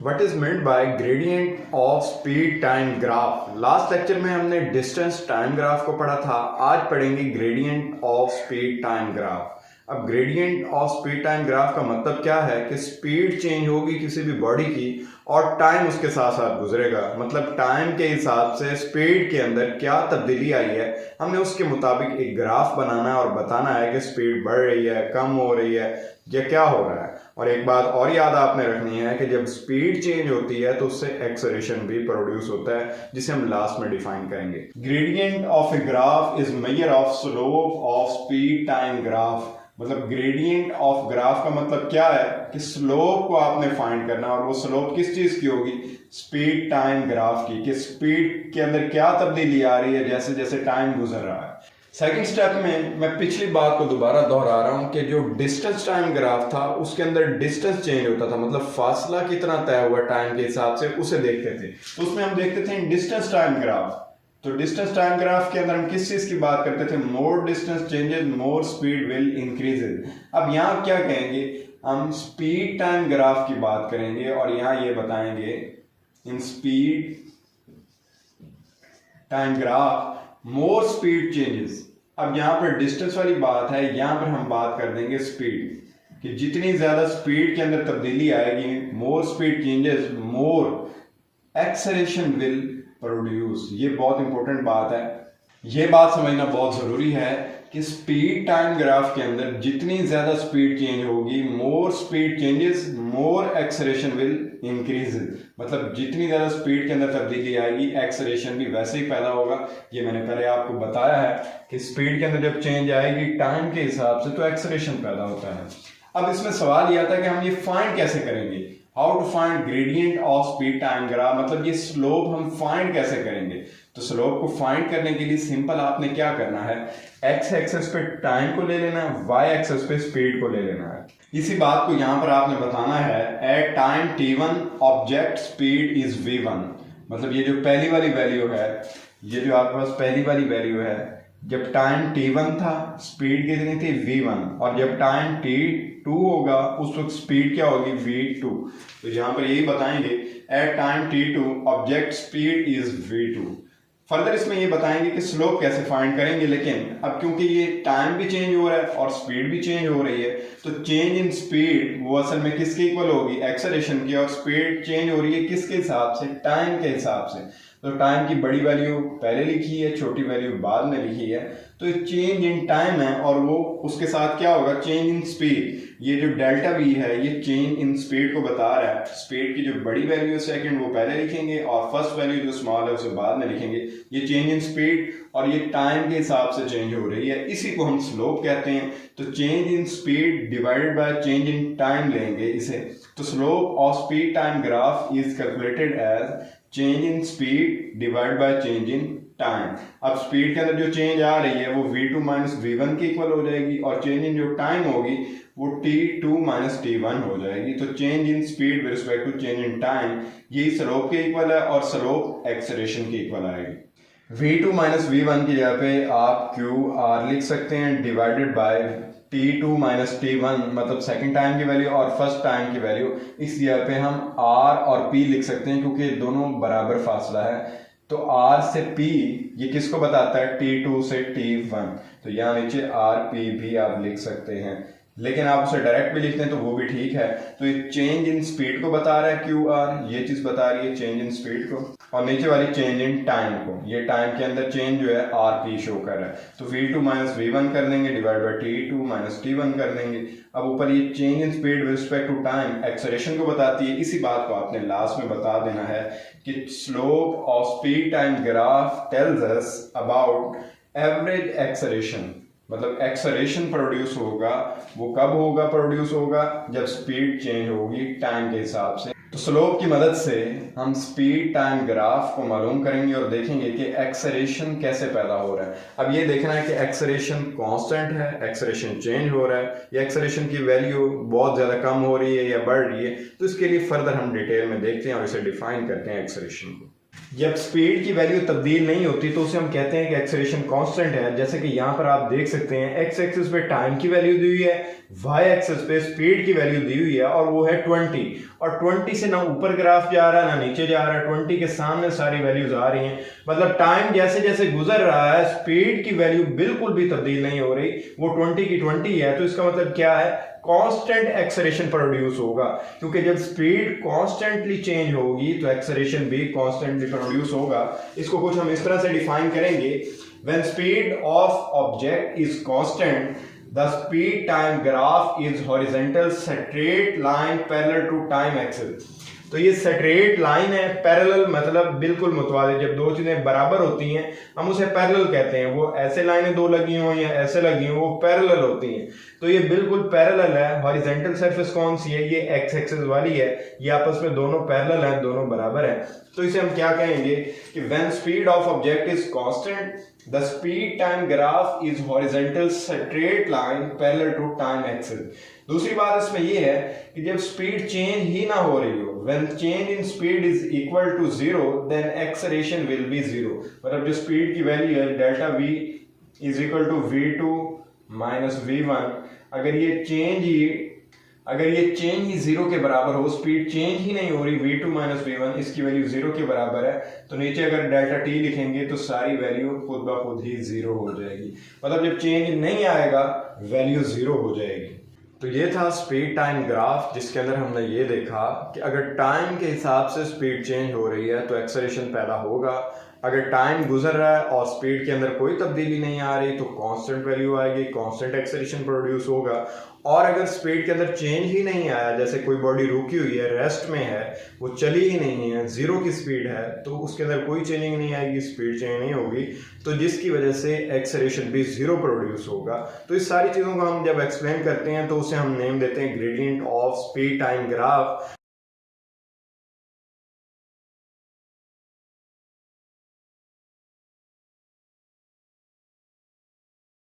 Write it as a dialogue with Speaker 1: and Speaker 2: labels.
Speaker 1: What is meant by gradient of speed time graph. Last lecture में हमने distance time graph को पढ़ा था, आज पढ़ेंगे gradient of speed time graph. अब gradient of speed time graph का मतलब क्या है कि स्पीड चेंज होगी किसी भी बॉडी की और टाइम उसके साथ साथ गुजरेगा। मतलब टाइम के हिसाब से स्पीड के अंदर क्या तब्दीली आई है, हमने उसके मुताबिक एक ग्राफ बनाना है और बताना है कि स्पीड बढ़ रही है, कम हो रही है या क्या हो रहा है। और एक बात और याद आपने रखनी है कि जब स्पीड चेंज होती है तो उससे एक्सेलरेशन भी प्रोड्यूस होता है, जिसे हम लास्ट में डिफाइन करेंगे। Gradient of a graph is measure of slope of speed time graph. मतलब ग्रेडियंट ऑफ ग्राफ का मतलब क्या है कि स्लोप को आपने फाइंड करना, और वो स्लोप किस चीज की होगी, स्पीड टाइम ग्राफ की, कि स्पीड के अंदर क्या तब्दीली आ रही है जैसे जैसे टाइम गुजर रहा है। सेकंड स्टेप में मैं पिछली बात को दोबारा दोहरा रहा हूं कि जो डिस्टेंस टाइम ग्राफ था उसके अंदर डिस्टेंस चेंज होता था, मतलब फासला कितना तय हुआ टाइम के हिसाब से उसे देखते थे। तो उसमें हम देखते थे डिस्टेंस टाइम ग्राफ। तो डिस्टेंस टाइम ग्राफ के अंदर हम किस चीज की बात करते थे, मोर distance changes more speed will increases. अब यहाँ क्या कहेंगे, हम स्पीड टाइम ग्राफ की बात करेंगे और यहाँ ये बताएंगे in speed time graph more speed changes. अब यहां पर डिस्टेंस वाली बात है, यहां पर हम बात कर देंगे स्पीड कि जितनी ज्यादा स्पीड के अंदर तब्दीली आएगी, more speed changes more acceleration will produce. ये बहुत इंपॉर्टेंट बात है, ये बात समझना बहुत जरूरी है कि स्पीड टाइम ग्राफ के अंदर जितनी ज्यादा स्पीड चेंज होगी, more speed changes more acceleration will increase. मतलब जितनी ज्यादा स्पीड के अंदर तब्दीली आएगी, एक्सेलरेशन भी वैसे ही पैदा होगा। ये मैंने पहले आपको बताया है कि स्पीड के अंदर जब चेंज आएगी टाइम के हिसाब से तो एक्सेलरेशन पैदा होता है। अब इसमें सवाल यह आता है कि हम ये फाइंड कैसे करेंगे, how to find gradient of speed time graph, मतलब ये स्लोप हम फाइंड कैसे करेंगे। तो स्लोप को फाइंड करने के लिए सिंपल आपने क्या करना है, एक्स एक्सेस पे टाइम को ले लेना है, वाई एक्सेस पे स्पीड को ले लेना है। इसी बात को यहां पर आपने बताना है, at time t1 object speed is v1। मतलब ये जो पहली वाली वैल्यू है, ये जो आपके पास पहली वाली वैल्यू है, जब टाइम t1 था स्पीड कितनी थी v1, और जब टाइम t2 होगा उस वक्त स्पीड क्या होगी v2। तो यहां पर यही बताएंगे at time t2 object speed is v2। Further इसमें ये बताएंगे कि स्लोप कैसे फाइंड करेंगे, लेकिन अब क्योंकि ये टाइम भी चेंज हो रहा है और स्पीड भी चेंज हो रही है, तो चेंज इन स्पीड वो असल में किसके इक्वल होगी, एक्सेलरेशन की। और स्पीड चेंज हो रही है किसके हिसाब से, टाइम के हिसाब से। तो टाइम की बड़ी वैल्यू पहले लिखी है, छोटी वैल्यू बाद में लिखी है, तो चेंज इन टाइम है और वो उसके साथ क्या होगा, चेंज इन स्पीड। ये जो डेल्टा वी है ये चेंज इन स्पीड को बता रहा है। स्पीड की जो बड़ी वैल्यू है सेकंड वो पहले लिखेंगे और फर्स्ट वैल्यू जो स्मॉल है उसे बाद में लिखेंगे। ये चेंज इन स्पीड और ये टाइम के हिसाब से चेंज हो रही है, इसी को हम स्लोप कहते हैं। तो change in speed divided by change in time लेंगे इसे। तो slope of speed time graph is calculated as change in speed divide by change in time. अब स्पीड के अंदर जो चेंज आ रही है वो v2 माइनस v1 के इक्वल हो जाएगी, और चेंज इन जो टाइम होगी वो t2 माइनस t1 हो जाएगी। तो change in speed with respect to change in time यही स्लोप के इक्वल है और स्लोप एक्सेलरेशन के इक्वल आएगी। v2 माइनस v1 की जगह पे आप qr लिख सकते हैं divided by t2 minus t1, मतलब सेकंड टाइम की वैल्यू और फर्स्ट टाइम की वैल्यू। इस जगह पे हम r और p लिख सकते हैं क्योंकि दोनों बराबर फासला है। तो r से p ये किसको बताता है, t2 से t1। तो यहाँ नीचे rp भी आप लिख सकते हैं, लेकिन आप उसे डायरेक्ट भी लिखते हैं तो वो भी ठीक है। तो ये चेंज इन स्पीड को बता रहा है qr, ये चीज बता रही है चेंज इन स्पीड को, और नीचे वाली चेंज इन टाइम को, ये टाइम के अंदर चेंज जो है rp शो कर रहा है। तो v2 माइनस v1 कर देंगे divide by t2 minus t1 कर देंगे। अब ऊपर ये change in speed with respect to time acceleration को बताती है। इसी बात को आपने लास्ट में बता देना है कि slope of speed time graph tells us about average acceleration. मतलब एक्सेलरेशन प्रोड्यूस होगा, वो कब होगा प्रोड्यूस होगा, जब स्पीड चेंज होगी टाइम के हिसाब से। तो स्लोप की मदद से हम स्पीड टाइम ग्राफ को मालूम करेंगे और देखेंगे कि एक्सेलरेशन कैसे पैदा हो रहा है। अब ये देखना है कि एक्सेलरेशन कांस्टेंट है, एक्सेलरेशन चेंज हो रहा है, या एक्सेलरेशन की वैल्यू बहुत ज़्यादा कम हो रही है या बढ़ रही है। तो इसके लिए फर्दर हम डिटेल में देखते हैं और इसे डिफाइन करते हैं एक्सेलरेशन को। जब स्पीड की वैल्यू तब्दील नहीं होती तो उसे हम कहते हैं कि एक्सेलरेशन कांस्टेंट है। जैसे कि यहाँ पर आप देख सकते हैं एक्स एक्सिस पे टाइम की वैल्यू दी हुई है, वाई एक्सिस पे स्पीड की वैल्यू दी हुई है और वो है 20, और 20 से ना ऊपर ग्राफ जा रहा है ना नीचे जा रहा है, 20 के सामने सारी वैल्यूज आ रही हैं। मतलब टाइम जैसे जैसे गुजर रहा है स्पीड की वैल्यू बिल्कुल भी तब्दील नहीं हो रही, वो 20 की 20 है। तो इसका मतलब क्या है, कांस्टेंट एक्सेलरेशन प्रोड्यूस होगा, क्योंकि जब स्पीड कांस्टेंटली चेंज होगी तो एक्सेलरेशन भी कांस्टेंटली प्रोड्यूस होगा। इसको कुछ हम इस तरह से डिफाइन करेंगे, when speed of object is constant the speed time graph is horizontal straight line parallel to time axis. तो ये स्ट्रेट लाइन है, पैरेलल मतलब बिल्कुल मुतवाज़िन। जब दो चीजें बराबर होती हैं हम उसे पैरेलल कहते हैं। वो ऐसे लाइनें दो लगी हो या ऐसे लगी हो, वो पैरेलल होती हैं। तो ये बिल्कुल पैरेलल है। हॉरिजॉन्टल सरफेस कौन सी है, ये एक्स एक्सिस वाली है। ये आपस में दोनों पैरेलल हैं, दोनों बराबर हैं। तो इसे हम क्या कहेंगे कि when speed of object is constant the speed time graph is horizontal straight line parallel to time axis. दूसरी बात इसमें यह है कि जब स्पीड चेंज ही ना हो रही हो, when change in speed is equal to 0 then acceleration will be 0। मतलब जो स्पीड की वैल्यू है delta v is equal to v2 minus v1, अगर ये चेंज ही 0 के बराबर हो, स्पीड चेंज ही नहीं हो रही, v2 minus v1 इसकी वैल्यू 0 के बराबर है, तो नीचे अगर डेल्टा t लिखेंगे तो सारी वैल्यू खुद ब खुद ही 0 हो जाएगी। मतलब जब चेंज नहीं आएगा वैल्यू 0 हो जाएगी। तो ये था स्पीड टाइम ग्राफ, जिसके अंदर हमने ये देखा कि अगर टाइम के हिसाब से स्पीड चेंज हो रही है तो एक्सेलरेशन पैदा होगा। अगर टाइम गुजर रहा है और स्पीड के अंदर कोई तब्दीली नहीं आ रही तो कांस्टेंट वैल्यू आएगी, कांस्टेंट एक्सेलरेशन प्रोड्यूस होगा। और अगर स्पीड के अंदर चेंज ही नहीं आया, जैसे कोई बॉडी रुकी हुई है, रेस्ट में है, वो चली ही नहीं है, 0 की स्पीड है, तो उसके अंदर कोई चेंजिंग नहीं आएगी, स्पीड चेंज नहीं होगी, तो जिसकी वजह से एक्सेलरेशन भी 0 प्रोड्यूस होगा। तो इस सारी चीज़ों को हम जब एक्सप्लेन करते हैं तो उसे हम नेम देते हैं gradient of speed time graph.